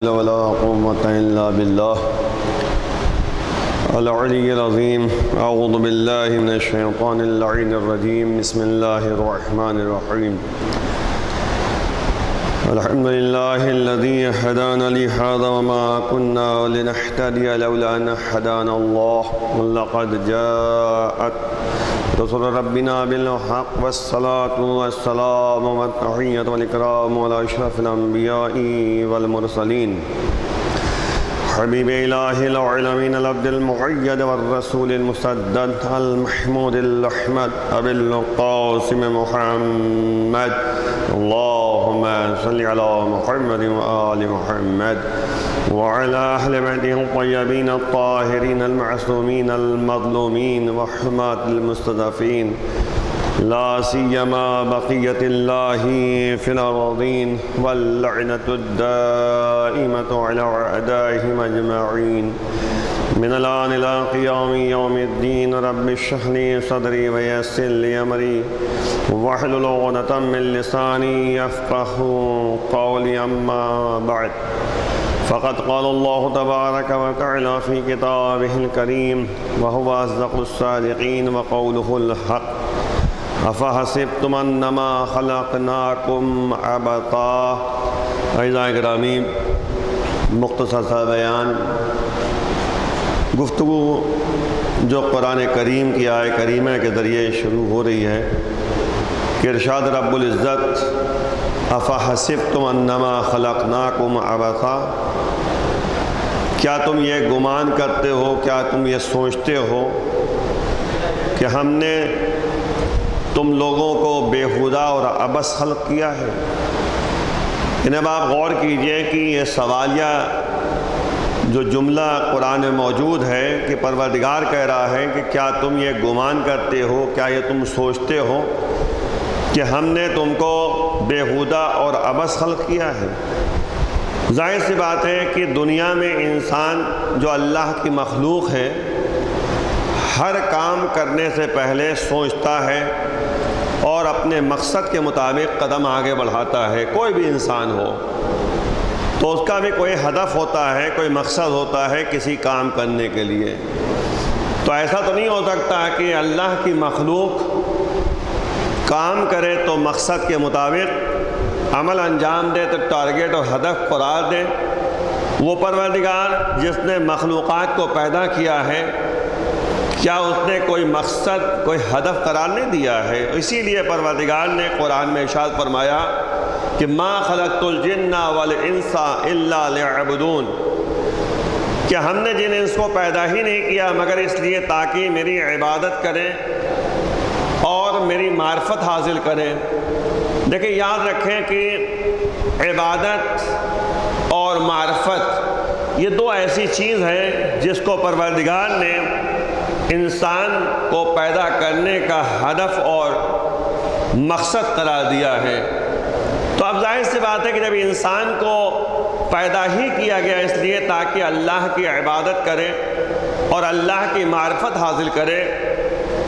ولا قوة إلا بالله العلي العظيم. أعوذ بالله من الشيطان اللعين الرجيم. بسم الله الرحمن الرحيم. الحمد لله الذي هدانا لهذا وما كنا لنهتدي لولا أن هدانا الله ولقد جاءت رسل ربنا بالحق والصلاة والسلام والتحية والإكرام على أشرف الأنبياء والمرسلين حبيب إله العالمين العبد المؤيد والرسول المسدد المحمود الأحمد أبي القاسم محمد. اللهم صل على محمد وآل محمد وعلى أهل بيته الطيبين الطاهرين المعصومين المظلومين وحماة المستضعفين، لا سيما بقية الله في الأرضين، واللعنة الدائمة على أعدائهم أجمعين من الآن إلى قيام يوم الدين. رب اشرح لي صدري ويسر لي أمري واحلل عقدة من لساني يفقهوا قولي. أما بعد، فقد قال الله تبارك وتعالى في كتابه الكريم وهو أصدق الصادقين وقوله الحق: افحسبتم انما خلقناکم عبثا. اعزائے گرامی، مختصر سا بیان، گفتگو جو قرآن کریم کی آیہ کریمہ کے ذریعے شروع ہو رہی ہے کہ ارشاد رب العزت: افحسبتم انما خلقناکم عبثا. کیا تم یہ گمان کرتے ہو، کیا تم یہ سوچتے ہو کہ ہم نے تم لوگوں کو بیہودہ اور عبث خلق کیا ہے؟ اب آپ غور کیجئے کہ یہ سوالیہ جو جملہ قرآن میں موجود ہے کہ پروردگار کہہ رہا ہے کہ کیا تم یہ گمان کرتے ہو، کیا یہ تم سوچتے ہو کہ ہم نے تم کو بیہودہ اور عبث خلق کیا ہے؟ ظاہر سی بات ہے کہ دنیا میں انسان جو اللہ کی مخلوق ہے، ہر کام کرنے سے پہلے سوچتا ہے اور اپنے مقصد کے مطابق قدم آگے بڑھاتا ہے. کوئی بھی انسان ہو تو اس کا بھی کوئی ہدف ہوتا ہے، کوئی مقصد ہوتا ہے کسی کام کرنے کے لیے. تو ایسا تو نہیں ہو سکتا کہ اللہ کی مخلوق کام کرے تو مقصد کے مطابق عمل انجام دے تو ٹارگیٹ اور ہدف قرار دے. وہ پروردگار جس نے مخلوقات کو پیدا کیا ہے، کیا اس نے کوئی مقصد، کوئی ہدف قرار نہیں دیا ہے؟ اسی لیے پروردگار نے قرآن میں ارشاد فرمایا کہ ما خلقت الجن والانس الا ليعبدون، کہ ہم نے جن انس کو پیدا ہی نہیں کیا مگر اس لیے تاکہ میری عبادت کریں اور میری معرفت حاصل کریں. دیکھیں، یاد رکھیں کہ عبادت اور معرفت یہ دو ایسی چیز ہے جس کو پروردگار نے انسان کو پیدا کرنے کا ہدف اور مقصد قرار دیا ہے. تو اب ظاہر سی بات ہے کہ جب انسان کو پیدا ہی کیا گیا اس لیے تاکہ اللہ کی عبادت کرے اور اللہ کی معرفت حاصل کرے،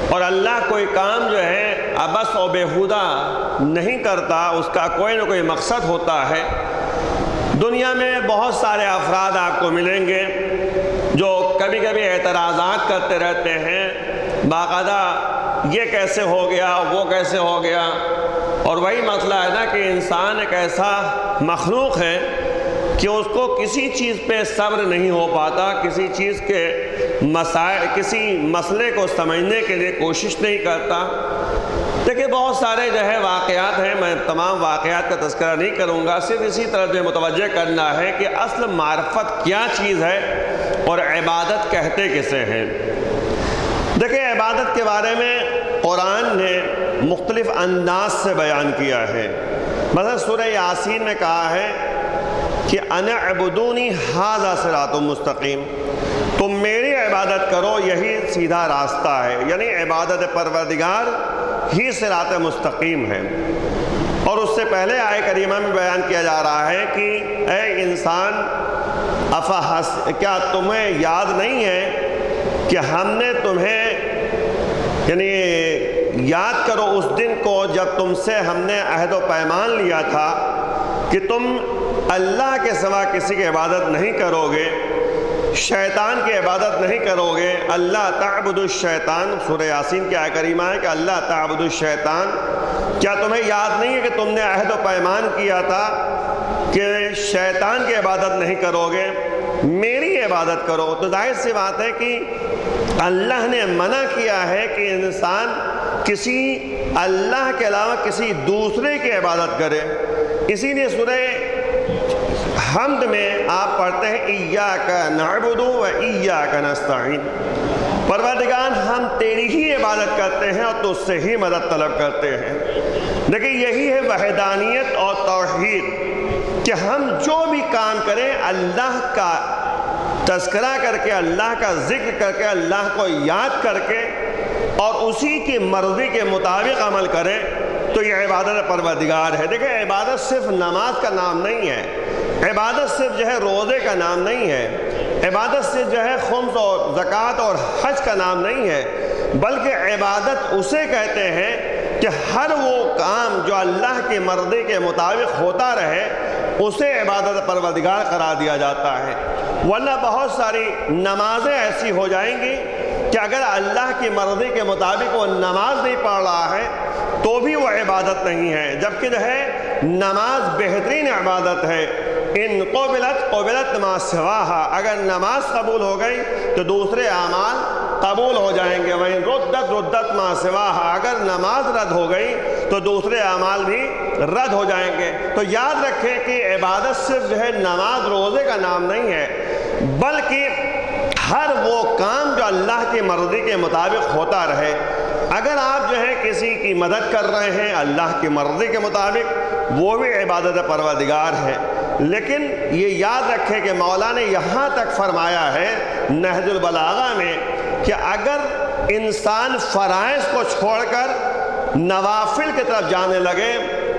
اور اللہ کوئی کام جو ہے عبث و بیہودہ نہیں کرتا، اس کا کوئی نہ کوئی مقصد ہوتا ہے. دنیا میں بہت سارے افراد آپ کو ملیں گے جو کبھی کبھی اعتراضات کرتے رہتے ہیں، باقاعدہ یہ کیسے ہو گیا، وہ کیسے ہو گیا. اور وہی مسئلہ ہے نا کہ انسان ایک ایسا مخلوق ہے کہ اس کو کسی چیز پہ صبر نہیں ہو پاتا، کسی چیز کے کسی مسئلے کو سمجھنے کے لیے کوشش نہیں کرتا. دیکھیں، بہت سارے جو ہے واقعات ہیں، میں تمام واقعات کا تذکرہ نہیں کروں گا، صرف اسی طرح جو متوجہ کرنا ہے کہ اصل معرفت کیا چیز ہے اور عبادت کہتے کسے ہیں. دیکھیں، عبادت کے بارے میں قرآن نے مختلف انداز سے بیان کیا ہے. مثلا سورہ یاسین میں کہا ہے کہ ان اعبدونی ھذا صراط مستقیم، تم میری عبادت کرو، یہی سیدھا راستہ ہے. یعنی عبادت پروردگار ہی صراط مستقیم ہے. اور اس سے پہلے آیہ کریمہ میں بیان کیا جا رہا ہے کہ اے انسان، کیا تمہیں یاد نہیں ہے کہ ہم نے تمہیں، یعنی یاد کرو اس دن کو جب تم سے ہم نے عہد و پیمان لیا تھا کہ تم اللہ کے سوا کسی کی عبادت نہیں کرو گے، شیطان کی عبادت نہیں کرو گے۔ اللہ تعبد الشیطان، سورہ یاسین کی آیت کریمہ ہے کہ اللہ تعبد الشیطان، کیا تمہیں یاد نہیں ہے کہ تم نے عہد و پیمان کیا تھا کہ شیطان کی عبادت نہیں کرو گے، میری عبادت کرو؟ تو ظاہر سی بات ہے کہ اللہ نے منع کیا ہے کہ انسان کسی اللہ کے علاوہ کسی دوسرے کی عبادت کرے۔ اسی لیے سورہ حمد میں آپ پڑھتے ہیں ایاک نعبد و ایاک نستعین، پروردگار ہم تیری ہی عبادت کرتے ہیں اور تجھ سے ہی مدد طلب کرتے ہیں۔ دیکھیں یہی ہے وحدانیت اور توحید، کہ ہم جو بھی کام کریں اللہ کا تذکرہ کر کے، اللہ کا ذکر کر کے، اللہ کو یاد کر کے اور اسی کی مرضی کے مطابق عمل کریں تو یہ عبادت پروردگار ہے۔ دیکھیں عبادت صرف نماز کا نام نہیں ہے، عبادت صرف جو ہے روزے کا نام نہیں ہے، عبادت صرف جو ہے خمس اور زکوٰۃ اور حج کا نام نہیں ہے، بلکہ عبادت اسے کہتے ہیں کہ ہر وہ کام جو اللہ کی مرضی کے مطابق ہوتا رہے اسے عبادت پروردگار قرار دیا جاتا ہے۔ ورنہ بہت ساری نمازیں ایسی ہو جائیں گی کہ اگر اللہ کی مرضی کے مطابق وہ نماز نہیں پڑھ رہا ہے تو بھی وہ عبادت نہیں ہے، جبکہ جو ہے نماز بہترین عبادت ہے۔ ان قبلت ما سواہا، اگر نماز قبول ہو گئی تو دوسرے اعمال قبول ہو جائیں گے۔ وَإِن ردت ما سواہا، اگر نماز رد ہو گئی تو دوسرے اعمال بھی رد ہو جائیں گے۔ تو یاد رکھیں کہ عبادت صرف جو ہے نماز روزے کا نام نہیں ہے، بلکہ ہر وہ کام جو اللہ کی مرضی کے مطابق ہوتا رہے۔ اگر آپ جو ہے کسی کی مدد کر رہے ہیں اللہ کی مرضی کے مطابق، وہ بھی عبادت پروردگار ہے۔ لیکن یہ یاد رکھیں کہ مولا نے یہاں تک فرمایا ہے نہج البلاغہ میں کہ اگر انسان فرائض کو چھوڑ کر نوافل کی طرف جانے لگے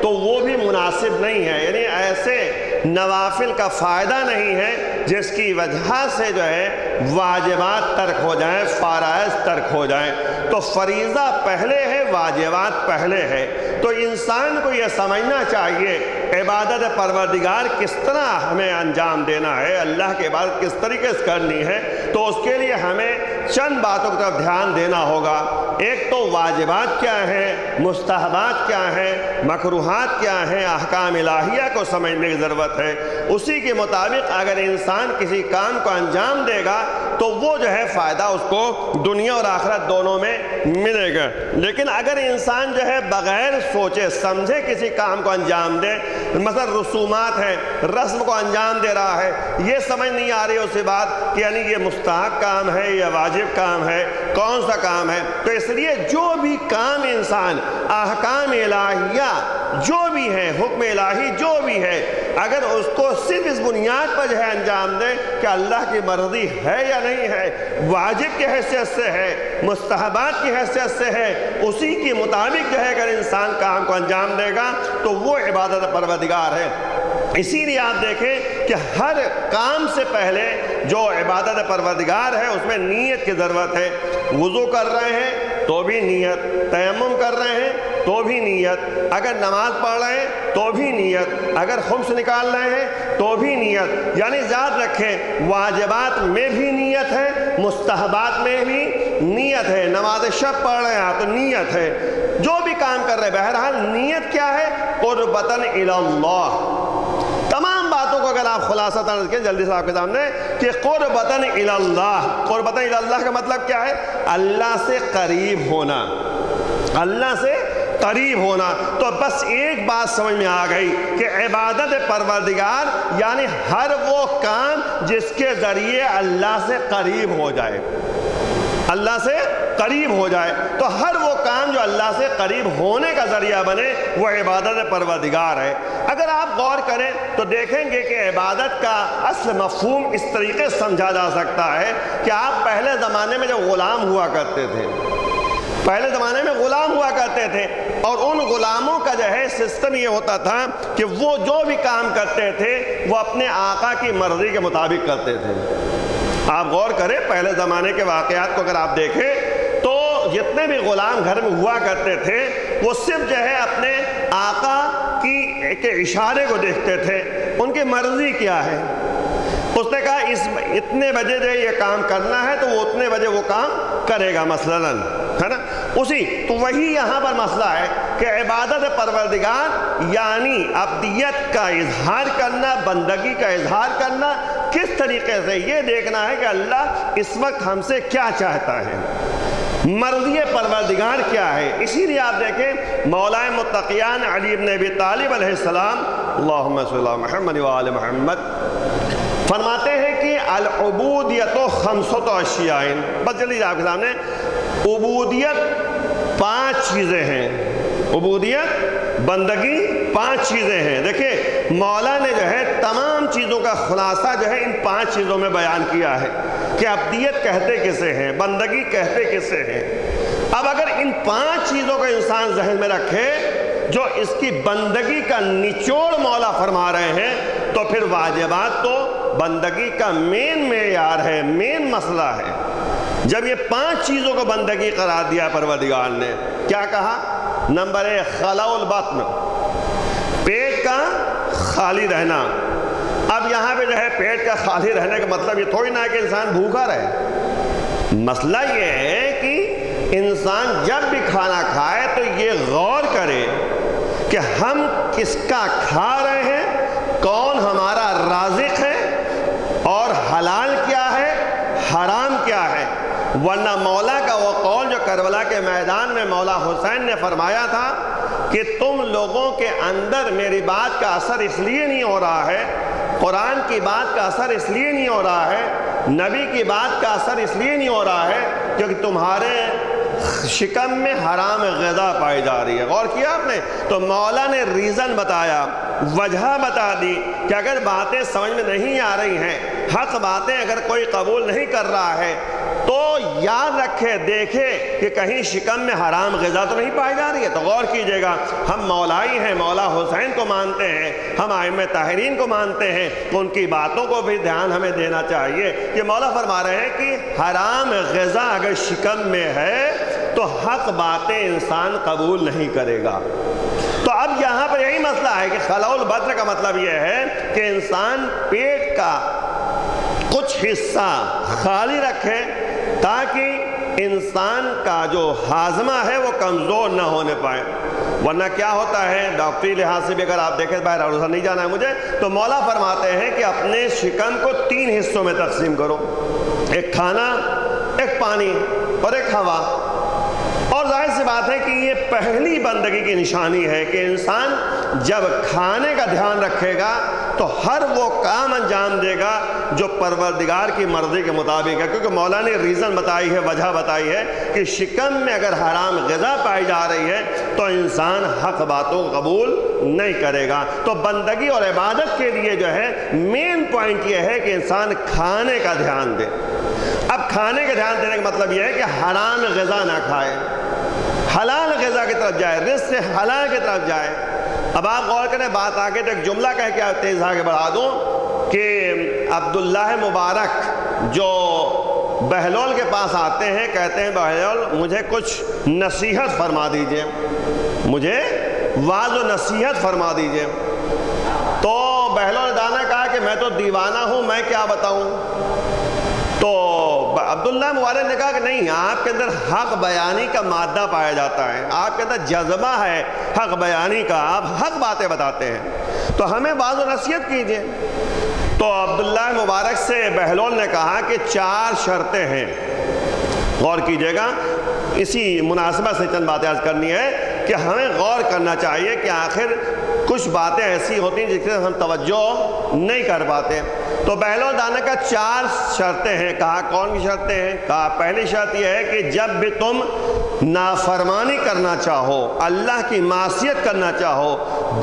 تو وہ بھی مناسب نہیں ہے، یعنی ایسے نوافل کا فائدہ نہیں ہے جس کی وجہ سے جو ہے واجبات ترک ہو جائیں، فرائض ترک ہو جائیں۔ تو فریضہ پہلے ہے، واجبات پہلے ہے۔ تو انسان کو یہ سمجھنا چاہیے عبادت پروردگار کس طرح ہمیں انجام دینا ہے، اللہ کی عبادت کس طریقے سے کرنی ہے۔ تو اس کے لیے ہمیں چند باتوں کی طرف دھیان دینا ہوگا۔ ایک تو واجبات کیا ہیں، مستحبات کیا ہیں، مکروہات کیا ہیں، احکام الہیہ کو سمجھنے کی ضرورت ہے۔ اسی کے مطابق اگر انسان کسی کام کو انجام دے گا تو وہ جو ہے فائدہ اس کو دنیا اور آخرت دونوں میں ملے گا۔ لیکن اگر انسان جو ہے بغیر سوچے سمجھے کسی کام کو انجام دے، مثلا رسومات ہیں، رسم کو انجام دے رہا ہے، یہ سمجھ نہیں آ رہی اسی بات کہ یعنی یہ مستحب کام ہے یا واجب کام ہے، کون سا کام ہے۔ تو اس لیے جو بھی کام انسان احکام الہیہ جو بھی ہے، حکم الہی جو بھی ہے، اگر اس کو صرف اس بنیاد پر جو ہے انجام دے کہ اللہ کی مرضی ہے یا نہیں ہے، واجب کی حیثیت سے ہے، مستحبات کی حیثیت سے ہے، اسی کے مطابق جو ہے اگر انسان کام کو انجام دے گا تو وہ عبادت پروردگار ہے۔ اسی لیے آپ دیکھیں کہ ہر کام سے پہلے جو عبادت پروردگار ہے اس میں نیت کی ضرورت ہے۔ وضو کر رہے ہیں تو بھی نیت، تیمم کر رہے ہیں تو بھی نیت، اگر نماز پڑھ رہے ہیں تو بھی نیت، اگر خمس نکال رہے ہیں تو بھی نیت۔ یعنی یاد رکھیں واجبات میں بھی نیت ہے، مستحبات میں بھی نیت ہے، نماز شب پڑھ رہے ہیں تو نیت ہے، جو بھی کام کر رہے ہیں بہرحال نیت کیا ہے؟ قربتاً الی اللہ۔ تمام باتوں کو اگر آپ خلاصہ طرز کے جلدی سے آپ کے سامنے کہ قربتاً الی اللہ، قربتاً الی اللہ کا مطلب کیا ہے؟ اللہ سے قریب ہونا، اللہ سے قریب ہونا۔ تو بس ایک بات سمجھ میں آ گئی کہ عبادت پروردگار یعنی ہر وہ کام جس کے ذریعے اللہ سے قریب ہو جائے، اللہ سے قریب ہو جائے۔ تو ہر وہ کام جو اللہ سے قریب ہونے کا ذریعہ بنے وہ عبادت پروردگار ہے۔ اگر آپ غور کریں تو دیکھیں گے کہ عبادت کا اصل مفہوم اس طریقے سے سمجھا جا سکتا ہے کہ آپ پہلے زمانے میں جب غلام ہوا کرتے تھے، پہلے زمانے میں غلام ہوا کرتے تھے اور ان غلاموں کا جو ہے سسٹم یہ ہوتا تھا کہ وہ جو بھی کام کرتے تھے وہ اپنے آقا کی مرضی کے مطابق کرتے تھے۔ آپ غور کریں پہلے زمانے کے واقعات کو اگر آپ دیکھیں تو جتنے بھی غلام گھر میں ہوا کرتے تھے وہ صرف جو ہے اپنے آقا کی کے اشارے کو دیکھتے تھے، ان کی مرضی کیا ہے۔ اس نے کہا اتنے بجے جو یہ کام کرنا ہے تو وہ اتنے بجے وہ کام کرے گا مثلاً، ہے نا۔ تو وہی یہاں پر مسئلہ ہے کہ عبادت پروردگار یعنی عبدیت کا اظہار کرنا، بندگی کا اظہار کرنا، کس طریقے سے یہ دیکھنا ہے کہ اللہ اس وقت ہم سے کیا چاہتا ہے، مرضی پروردگار کیا ہے۔ اسی لیے آپ دیکھیں مولا متقیان علی بن ابی طالب علیہ السلام، اللہم صلی علی محمد وآل محمد، فرماتے ہیں کہ العبودیت خمسۃ اشیاء، بس جلدی آپ کے سامنے، عبودیت 5 چیزیں ہیں، عبودیت بندگی 5 چیزیں ہیں۔ دیکھیں مولا نے جو ہے تمام چیزوں کا خلاصہ جو ہے ان 5 چیزوں میں بیان کیا ہے کہ عبدیت کہتے کسے ہیں، بندگی کہتے کسے ہیں۔ اب اگر ان 5 چیزوں کو انسان ذہن میں رکھے جو اس کی بندگی کا نچوڑ مولا فرما رہے ہیں، تو پھر واجبات تو بندگی کا مین معیار ہے، مین مسئلہ ہے۔ جب یہ 5 چیزوں کو بندگی قرار دیا پروردگار نے، کیا کہا؟ نمبر 1 خلاء البطن، پیٹ کا خالی رہنا۔ اب یہاں پہ جو ہے پیٹ کا خالی رہنے کا مطلب یہ تھوڑی نہ ہے کہ انسان بھوکا رہے۔ مسئلہ یہ ہے کہ انسان جب بھی کھانا کھائے تو یہ غور کرے کہ ہم کس کا کھا رہے ہیں، کون ہمارا رازق ہے، اور حلال کیا ہے، حرام کیا ہے۔ ورنہ مولا کا وہ قول جو کربلا کے میدان میں مولا حسین نے فرمایا تھا کہ تم لوگوں کے اندر میری بات کا اثر اس لیے نہیں ہو رہا ہے، قرآن کی بات کا اثر اس لیے نہیں ہو رہا ہے، نبی کی بات کا اثر اس لیے نہیں ہو رہا ہے کیونکہ تمہارے شکم میں حرام غذا پائی جا رہی ہے۔ غور کیا آپ نے؟ تو مولا نے ریزن بتایا، وجہ بتا دی کہ اگر باتیں سمجھ میں نہیں آ رہی ہیں، حق باتیں اگر کوئی قبول نہیں کر رہا ہے، تو یاد رکھے، دیکھے کہ کہیں شکم میں حرام غذا تو نہیں پائی جا رہی ہے۔ تو غور کیجئے گا، ہم مولائی ہیں، مولا حسین کو مانتے ہیں، ہم ائمہ طاہرین کو مانتے ہیں، تو ان کی باتوں کو بھی دھیان ہمیں دینا چاہیے۔ یہ مولا فرما رہے ہیں کہ حرام غذا اگر شکم میں ہے تو حق باتیں انسان قبول نہیں کرے گا۔ تو اب یہاں پر یہی مسئلہ ہے کہ خلاء البطن کا مطلب یہ ہے کہ انسان پیٹ کا کچھ حصہ خالی رکھے تاکہ انسان کا جو ہاضمہ ہے وہ کمزور نہ ہونے پائے۔ ورنہ کیا ہوتا ہے، ڈاکٹری لحاظ سے بھی اگر آپ دیکھیں، باہر عروضہ نہیں جانا ہے مجھے، تو مولا فرماتے ہیں کہ اپنے شکم کو 3 حصوں میں تقسیم کرو، ایک کھانا، ایک پانی اور ایک ہوا۔ اور ظاہر سی بات ہے کہ یہ پہلی بندگی کی نشانی ہے کہ انسان جب کھانے کا دھیان رکھے گا تو ہر وہ کام انجام دے گا جو پروردگار کی مرضی کے مطابق ہے، کیونکہ مولا نے ریزن بتائی ہے، وجہ بتائی ہے کہ شکم میں اگر حرام غذا پائی جا رہی ہے تو انسان حق باتوں کو قبول نہیں کرے گا۔ تو بندگی اور عبادت کے لیے جو ہے مین پوائنٹ یہ ہے کہ انسان کھانے کا دھیان دے۔ اب کھانے کا دھیان دینے کا مطلب یہ ہے کہ حرام غذا نہ کھائے، حلال غذا کی طرف جائے، رزق سے حلال کی طرف جائے۔ اب آپ غور کریں، بات آگے تو ایک جملہ کہہ کے تیز آگے بڑھا دوں کہ عبداللہ مبارک جو بہلول کے پاس آتے ہیں، کہتے ہیں بہلول مجھے کچھ نصیحت فرما دیجئے، مجھے واعظ و نصیحت فرما دیجئے۔ تو بہلول دانا کہا کہ میں تو دیوانہ ہوں، میں کیا بتاؤں؟ تو عبداللہ مبارک نے کہا کہ نہیں، آپ کے اندر حق بیانی کا مادہ پایا جاتا ہے، آپ کے اندر جذبہ ہے حق بیانی کا، آپ حق باتیں بتاتے ہیں، تو ہمیں واعظ و نصیحت کیجئے۔ تو عبداللہ مبارک سے بہلول نے کہا کہ 4 شرطیں ہیں۔ غور کیجئے گا، اسی مناسبت سے چند باتیں عرض کرنی ہے کہ ہمیں غور کرنا چاہیے کہ آخر کچھ باتیں ایسی ہوتی ہیں جس سے ہم توجہ نہیں کر پاتے۔ تو بہلول دانا کا 4 شرطیں ہیں۔ کہا کون سی شرطیں ہیں؟ کہا پہلی شرط یہ ہے کہ جب بھی تم نافرمانی کرنا چاہو، اللہ کی معصیت کرنا چاہو،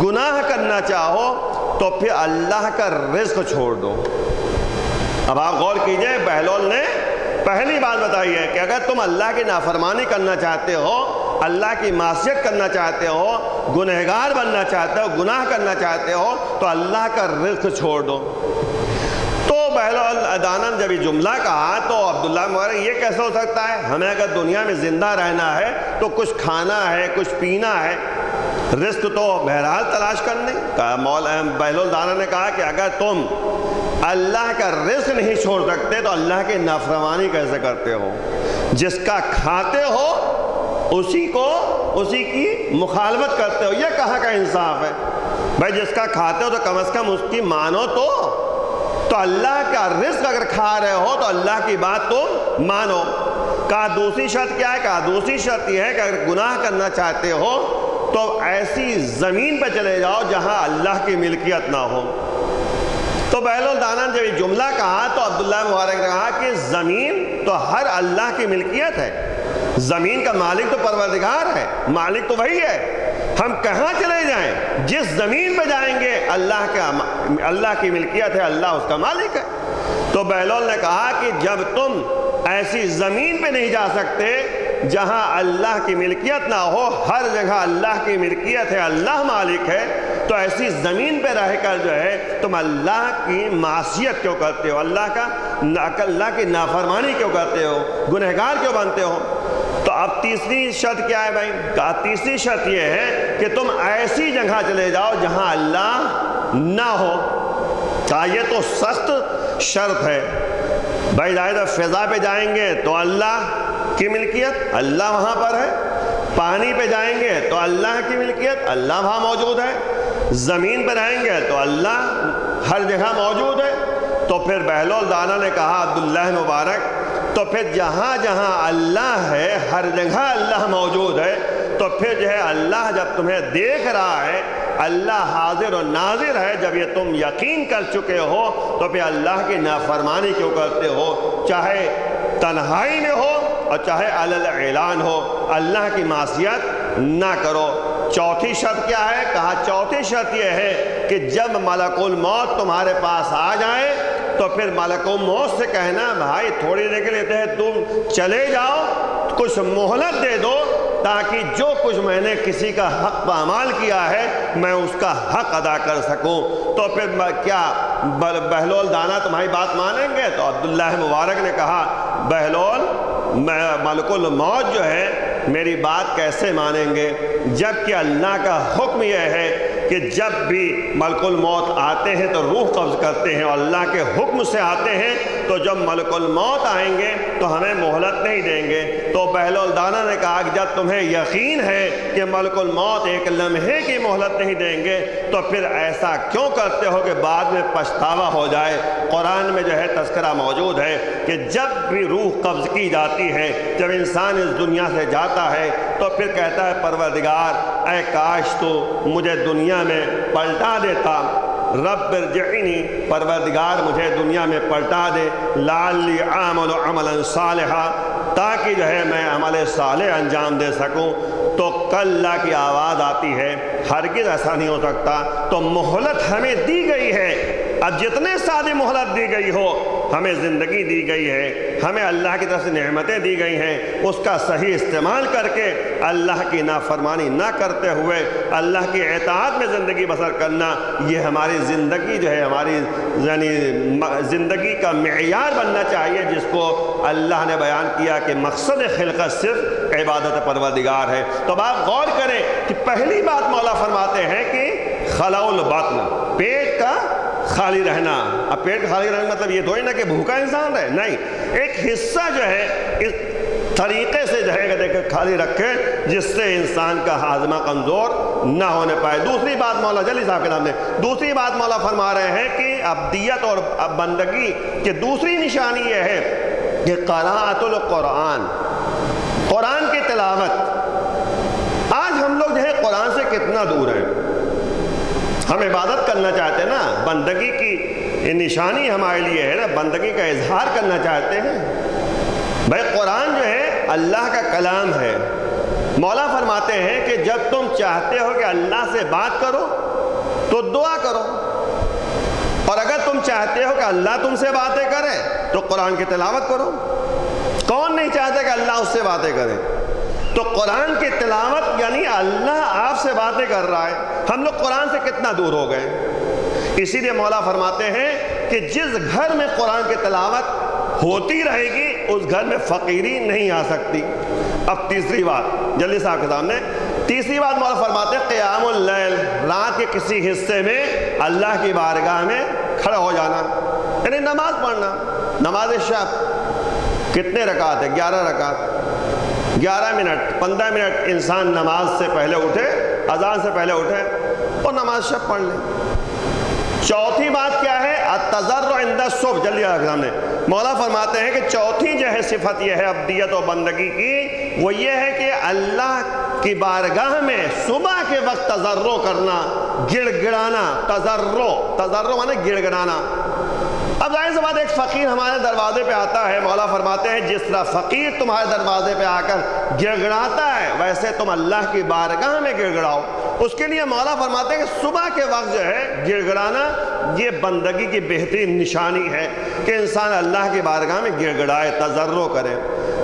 گناہ کرنا چاہو، تو پھر اللہ کا رزق چھوڑ دو۔ اب آپ غور کیجئے، بہلول نے پہلی بات بتائی ہے کہ اگر تم اللہ کی نافرمانی کرنا چاہتے ہو، اللہ کی معصیت کرنا چاہتے ہو، گنہگار بننا چاہتے ہو، گناہ کرنا چاہتے ہو، تو اللہ کا رزق چھوڑ دو۔ تو بہلول دانا نے جب یہ جملہ کہا تو عبداللہ مبارک یہ کیسے ہو سکتا ہے؟ ہمیں اگر دنیا میں زندہ رہنا ہے تو کچھ کھانا ہے، کچھ پینا ہے، رزق تو بہرحال تلاش کرنے. بہلول دانا نے کہا کہ اگر تم اللہ کا رزق نہیں چھوڑ سکتے تو اللہ کی نافرمانی کیسے کرتے ہو؟ جس کا کھاتے ہو اسی کی مخالفت کرتے ہو. یہ کہاں کا انصاف ہے بھائی؟ جس کا کھاتے ہو تو کم از کم اس کی مانو تو اللہ کا رزق اگر کھا رہے ہو تو اللہ کی بات تم مانو. کہا دوسری شرط کیا ہے؟ کہا دوسری شرط یہ ہے کہ اگر گناہ کرنا چاہتے ہو تو ایسی زمین پہ چلے جاؤ جہاں اللہ کی ملکیت نہ ہو. تو بہلول دانا نے جب یہ جملہ کہا تو عبداللہ مبارک نے کہا کہ زمین تو ہر اللہ کی ملکیت ہے. زمین کا مالک تو پروردگار ہے، مالک تو وہی ہے. ہم کہاں چلے جائیں؟ جس زمین پہ جائیں گے اللہ کی ملکیت ہے، اللہ اس کا مالک ہے. تو بہلول نے کہا کہ جب تم ایسی زمین پہ نہیں جا سکتے جہاں اللہ کی ملکیت نہ ہو، ہر جگہ اللہ کی ملکیت ہے، اللہ مالک ہے، تو ایسی زمین پہ رہ کر جو ہے تم اللہ کی معصیت کیوں کرتے ہو؟ اللہ کی نافرمانی کیوں کرتے ہو؟ گنہگار کیوں بنتے ہو؟ تو اب تیسری شرط کیا ہے بھائی؟ کہا تیسری شرط یہ ہے کہ تم ایسی جگہ چلے جاؤ جہاں اللہ نہ ہو. کہا یہ تو سخت شرط ہے بھائی. ظاہر فضا پہ جائیں گے تو اللہ کی ملکیت، اللہ وہاں پر ہے. پانی پہ جائیں گے تو اللہ کی ملکیت، اللہ وہاں موجود ہے. زمین پہ رہیں گے تو اللہ ہر جگہ موجود ہے. تو پھر بہلول دانا نے کہا عبداللہ مبارک تو پھر جہاں جہاں اللہ ہے ہر جگہ اللہ موجود ہے، تو پھر جو ہے اللہ جب تمہیں دیکھ رہا ہے، اللہ حاضر و ناظر ہے، جب یہ تم یقین کر چکے ہو تو پھر اللہ کی نافرمانی کیوں کرتے ہو؟ چاہے تنہائی میں ہو اور چاہے علی اعلان ہو، اللہ کی معصیت نہ کرو. چوتھی شرط کیا ہے؟ کہا چوتھی شرط یہ ہے کہ جب ملک الموت تمہارے پاس آ جائے تو پھر ملک الموت سے کہنا بھائی تھوڑی دیر کے لیے تم چلے جاؤ، کچھ مہلت دے دو تاکہ جو کچھ میں نے کسی کا حق پامال کیا ہے میں اس کا حق ادا کر سکوں. تو پھر کیا بہلول دانا تمہاری بات مانیں گے؟ تو عبداللہ مبارک نے کہا بہلول ملک الموت جو ہے میری بات کیسے مانیں گے جبکہ اللہ کا حکم یہ ہے کہ جب بھی ملک الموت آتے ہیں تو روح قبض کرتے ہیں اور اللہ کے حکم سے آتے ہیں. تو جب ملک الموت آئیں گے تو ہمیں مہلت نہیں دیں گے. تو بہلول دانا نے کہا کہ جب تمہیں یقین ہے کہ ملک الموت ایک لمحے کی مہلت نہیں دیں گے تو پھر ایسا کیوں کرتے ہو کہ بعد میں پچھتاوا ہو جائے؟ قرآن میں جو ہے تذکرہ موجود ہے کہ جب بھی روح قبض کی جاتی ہے، جب انسان اس دنیا سے جاتا ہے تو پھر کہتا ہے پروردگار اے کاش تو مجھے دنیا میں پلٹا دیتا، رب ارجعنی، پروردگار مجھے دنیا میں پلٹا دے، لعلی اعمل عملا صالحا، تاکہ جو ہے میں عمل صالح انجام دے سکوں. تو کلا کی آواز آتی ہے، ہرگز ایسا نہیں ہو سکتا. تو مہلت ہمیں دی گئی ہے. اب جتنے سادی مہلت دی گئی ہو، ہمیں زندگی دی گئی ہے، ہمیں اللہ کی طرف سے نعمتیں دی گئی ہیں، اس کا صحیح استعمال کر کے اللہ کی نافرمانی نہ کرتے ہوئے اللہ کی اطاعت میں زندگی بسر کرنا، یہ ہماری زندگی جو ہے ہماری یعنی زندگی کا معیار بننا چاہیے، جس کو اللہ نے بیان کیا کہ مقصد خلقت صرف عبادت پروردگار ہے. تو اب آپ غور کریں کہ پہلی بات مولا فرماتے ہیں کہ خلع البطن، پیٹ کا خالی رہنا. اب پیٹ خالی رہنا مطلب یہ تھوڑی نا کہ بھوکا انسان رہے، نہیں، ایک حصہ جو ہے اس طریقے سے جو ہے خالی رکھے جس سے انسان کا ہاضمہ کمزور نہ ہونے پائے. دوسری بات مولا جلی صاحب کے سامنے دوسری بات مولا فرما رہے ہیں کہ عبدیت اور بندگی کی دوسری نشانی یہ ہے کہ قراءۃ القرآن، قرآن کی تلاوت. آج ہم لوگ جو ہے قرآن سے کتنا دور ہیں. ہم عبادت کرنا چاہتے ہیں نا، بندگی کی نشانی ہمارے لیے ہے نا، بندگی کا اظہار کرنا چاہتے ہیں. بھائی قرآن جو ہے اللہ کا کلام ہے. مولا فرماتے ہیں کہ جب تم چاہتے ہو کہ اللہ سے بات کرو تو دعا کرو، اور اگر تم چاہتے ہو کہ اللہ تم سے باتیں کرے تو قرآن کی تلاوت کرو. کون نہیں چاہتا کہ اللہ اس سے باتیں کرے؟ تو قرآن کی تلاوت یعنی اللہ آپ سے باتیں کر رہا ہے. ہم لوگ قرآن سے کتنا دور ہو گئے. اسی لیے مولا فرماتے ہیں کہ جس گھر میں قرآن کی تلاوت ہوتی رہے گی اس گھر میں فقیری نہیں آ سکتی. اب تیسری بات جلدی صاحب کے سامنے تیسری بات مولا فرماتے ہیں قیام اللیل، رات کے کسی حصے میں اللہ کی بارگاہ میں کھڑا ہو جانا، یعنی نماز پڑھنا۔ نماز شب کتنے رکعت ہے؟ 11 رکعت، 11 منٹ 15 منٹ انسان نماز سے پہلے اٹھے، اذان سے پہلے اٹھے اور نماز شب پڑھ لے۔ چوتھی بات کیا ہے؟ التضرع عند الصبح، جلدی آگے سامنے مولا فرماتے ہیں کہ چوتھی جو ہے صفت یہ ہے عبدیت و بندگی کی، وہ یہ ہے کہ اللہ کی بارگاہ میں صبح کے وقت تضرع کرنا، گڑ گڑانا۔ تضرع مانے گڑ گڑانا۔ اب ظاہر سی بات ایک فقیر ہمارے دروازے پہ آتا ہے، مولا فرماتے ہیں جس طرح فقیر تمہارے دروازے پہ آ کر گڑ گڑاتا ہے ویسے تم اللہ کی بارگاہ میں گڑ گڑاؤ۔ اس کے لیے مولا فرماتے ہیں کہ صبح کے وقت جو ہے گڑ گڑانا یہ بندگی کی بہترین نشانی ہے کہ انسان اللہ کی بارگاہ میں گڑ گڑائے، تضرع کرے۔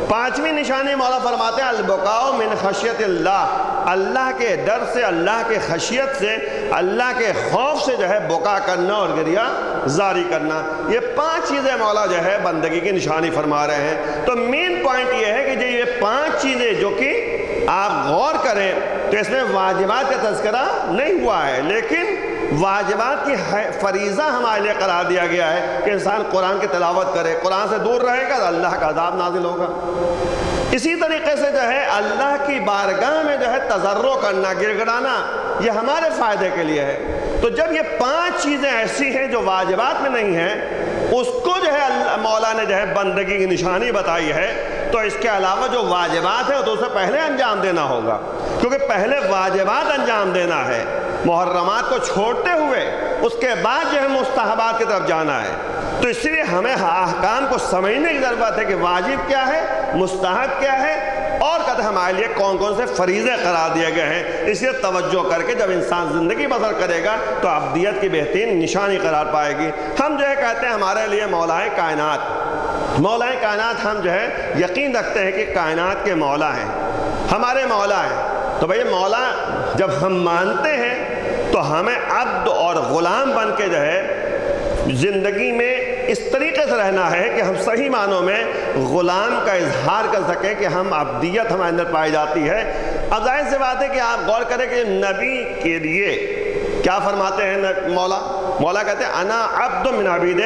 پانچویں نشانی مولا فرماتے ہیں البکاء من خشیت اللہ، اللہ کے ڈر سے، اللہ کے خشیت سے، اللہ کے خوف سے جو ہے بکا کرنا اور گریہ زاری کرنا۔ یہ 5 چیزیں مولا جو ہے بندگی کی نشانی فرما رہے ہیں۔ تو مین پوائنٹ یہ ہے کہ جو یہ 5 چیزیں جو کہ آپ غور کریں تو اس میں واجبات کا تذکرہ نہیں ہوا ہے، لیکن واجبات کی فریضہ ہمارے لیے قرار دیا گیا ہے کہ انسان قرآن کی تلاوت کرے، قرآن سے دور رہے گا تو اللہ کا عذاب نازل ہوگا۔ اسی طریقے سے جو ہے اللہ کی بارگاہ میں جو ہے تضرع کرنا، گڑ گڑانا، یہ ہمارے فائدے کے لیے ہے۔ تو جب یہ 5 چیزیں ایسی ہیں جو واجبات میں نہیں ہیں، اس کو جو ہے مولا نے جو ہے بندگی کی نشانی بتائی ہے، تو اس کے علاوہ جو واجبات ہیں تو اسے پہلے انجام دینا ہوگا، کیونکہ پہلے واجبات انجام دینا ہے، محرمات کو چھوڑتے ہوئے اس کے بعد جو ہے مستحبات کی طرف جانا ہے۔ تو اس لیے ہمیں احکام کو سمجھنے کی ضرورت ہے کہ واجب کیا ہے، مستحب کیا ہے، اور کہتے ہیں ہمارے لیے کون کون سے فریضے قرار دیے گئے ہیں۔ اس لیے توجہ کر کے جب انسان زندگی بسر کرے گا تو عبدیت کی بہترین نشانی قرار پائے گی۔ ہم جو ہے کہتے ہیں ہمارے لیے مولا کائنات ہم جو ہے یقین رکھتے ہیں کہ کائنات کے مولا ہیں، ہمارے مولا ہیں۔ تو بھئی مولا جب ہم مانتے ہیں تو ہمیں عبد اور غلام بن کے جو ہے زندگی میں اس طریقے سے رہنا ہے کہ ہم صحیح معنوں میں غلام کا اظہار کر سکیں کہ ہم عبدیت ہمارے اندر پائی جاتی ہے۔ اب ظاہر سی بات ہے کہ آپ غور کریں کہ نبی کے لیے کیا فرماتے ہیں مولا کہتے ہیں انا عبد من عبید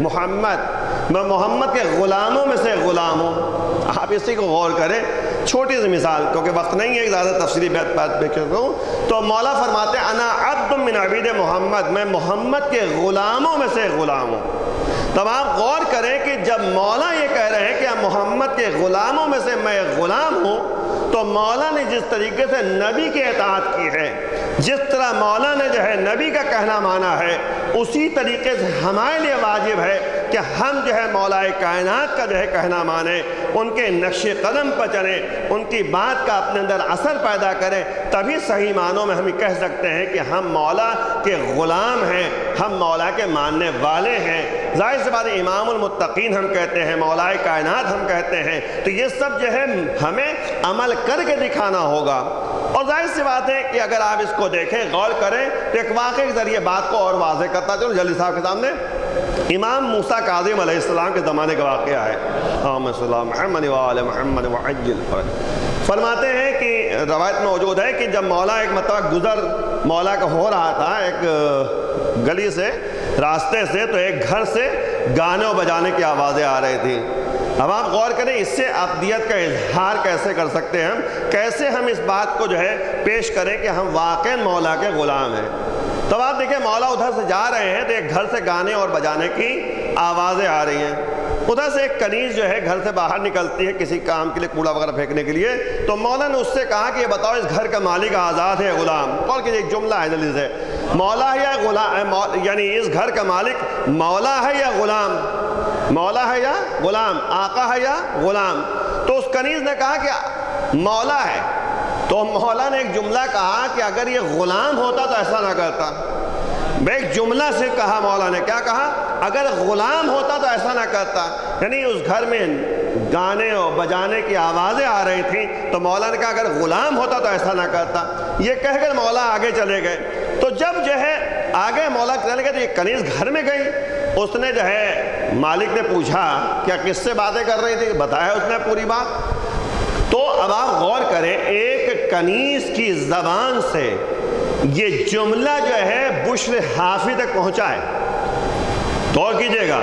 محمد، میں محمد کے غلاموں میں سے غلام ہوں۔ آپ اسی کو غور کریں، چھوٹی سی مثال کیونکہ وقت نہیں ہے زیادہ تفصیلی بات کروں، تو مولا فرماتے ہیں انا عبد من عبید محمد، میں محمد کے غلاموں میں سے غلام ہوں۔ تب آپ غور کریں کہ جب مولا یہ کہہ رہے ہیں کہ محمد کے غلاموں میں سے میں غلام ہوں، تو مولا نے جس طریقے سے نبی کی اطاعت کی ہے، جس طرح مولا نے جو ہے نبی کا کہنا مانا ہے، اسی طریقے سے ہمارے لیے واجب ہے کہ ہم جو ہے مولا کائنات کا جو ہے کہنا مانیں، ان کے نقش قدم پر چلیں، ان کی بات کا اپنے اندر اثر پیدا کریں، تبھی صحیح معنوں میں ہم کہہ سکتے ہیں کہ ہم مولا کے غلام ہیں، ہم مولا کے ماننے والے ہیں۔ ظاہر سی بات ہے امام المتقین ہم کہتے ہیں، مولا کائنات ہم کہتے ہیں، تو یہ سب جو ہے ہمیں عمل کر کے دکھانا ہوگا۔ اور ظاہر سی بات ہے کہ اگر آپ اس کو دیکھیں، غور کریں تو ایک واقعے کے ذریعے بات کو اور واضح کرتا چلو جلدی صاحب کے سامنے۔ امام موسیٰ کاظم علیہ السلام کے زمانے کا واقعہ ہے، اللہم صلی اللہ محمد وآل محمد وعجل فرج۔ فرماتے ہیں کہ روایت میں موجود ہے کہ جب مولا ایک مرتبہ گزر مولا کا ہو رہا تھا ایک گلی سے، راستے سے، تو ایک گھر سے گانے و بجانے کی آوازیں آ رہی تھیں۔ اب آپ غور کریں اس سے عبدیت کا اظہار کیسے کر سکتے ہیں، کیسے ہم اس بات کو جو ہے پیش کریں کہ ہم واقعی مولا کے غلام ہیں۔ تب آپ دیکھیں مولا ادھر سے جا رہے ہیں تو ایک گھر سے گانے اور بجانے کی آوازیں آ رہی ہیں، ادھر سے ایک کنیز جو ہے گھر سے باہر نکلتی ہے کسی کام کے لیے، کوڑا وغیرہ پھینکنے کے لیے، تو مولا نے اس سے کہا کہ یہ بتاؤ اس گھر کا مالک آزاد ہے غلام؟ اور کہ ایک جملہ ہے جلدی سے، مولا ہے یا غلام، یعنی اس گھر کا مالک مولا ہے یا غلام؟ مولا ہے یا غلام؟ آقا ہے یا غلام؟ تو اس کنیز نے کہا کہ مولا ہے۔ تو مولا نے ایک جملہ کہا کہ اگر یہ غلام ہوتا تو ایسا نہ کرتا۔ ایک جملہ سے کہا مولا نے، کیا کہا؟ اگر غلام ہوتا تو ایسا نہ کرتا، یعنی اس گھر میں گانے اور بجانے کی آوازیں آ رہی تھیں تو مولا نے کہا اگر غلام ہوتا تو ایسا نہ کرتا۔ یہ کہہ کر مولا آگے چلے گئے۔ تو جب جو ہے آگے مولا چلے گئے تو یہ کنیز گھر میں گئی، اس نے جو ہے مالک نے پوچھا کیا کس سے باتیں کر رہی تھی، بتایا اس نے پوری بات۔ تو اب آپ غور کریں ایک کنیز کی زبان سے یہ جملہ جو ہے بشر حافی تک پہنچائے. غور کیجئے گا.